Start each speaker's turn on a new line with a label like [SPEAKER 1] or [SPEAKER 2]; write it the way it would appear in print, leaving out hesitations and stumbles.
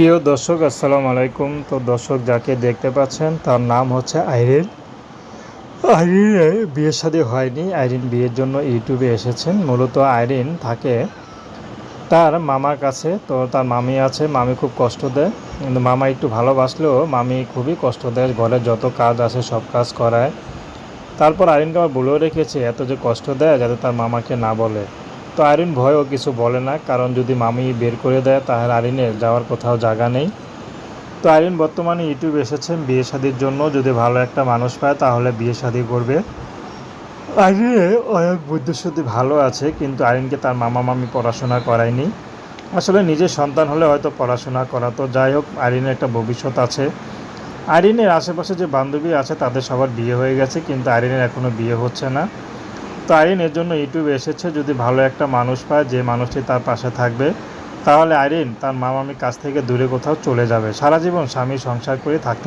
[SPEAKER 1] প্রিয় দর্শক আসসালামু আলাইকুম। তো দর্শক যাকে দেখতে পাচ্ছেন তার নাম হচ্ছে আইরিন। আইরিনের বিয়ে শাদী হয়নি। আইরিন বিয়ের জন্য ইউটিউবে এসেছেন। মূলত আইরিন থাকে তার মামার কাছে। তো তার মামি আছে, মামি খুব কষ্ট দেয়, কিন্তু মামা একটু ভালোবাসলেও মামি খুবই কষ্ট দেয়। ঘরের যত কাজ আছে সব কাজ করায়। তারপর আইরিনকে আবার বলেও রেখেছে এত যে কষ্ট দেয় যাতে তার মামাকে না বলে। তো আইরিন ভয়েও কিছু বলে না, কারণ যদি মামি বের করে দেয় তাহলে আইরিনের যাওয়ার কোথাও জায়গা নেই। তো আইরিন বর্তমানে ইউটিউবে এসেছেন বিয়ে শাদির জন্য। যদি ভালো একটা মানুষ পায় তাহলে বিয়ে শাদি করবে। আইরিনের অনেক বুদ্ধিশুদ্ধি ভালো আছে, কিন্তু আইরিনকে তার মামা মামি পড়াশোনা করায়নি। আসলে নিজের সন্তান হলে হয়তো পড়াশোনা করাতো। যাই হোক, আইরিনের একটা ভবিষ্যৎ আছে। আইরিনের আশেপাশে যে বান্ধবী আছে তাদের সবার বিয়ে হয়ে গেছে, কিন্তু আইরিনের এখনও বিয়ে হচ্ছে না। তো আইরিন এর জন্য ইউটিউবে এসেছে, যদি ভালো একটা মানুষ পায় যে মানুষটি তার পাশে থাকবে তাহলে আইরিন তার মামামির কাছ থেকে দূরে কোথাও চলে যাবে, সারা জীবন স্বামী সংসার করে থাকতে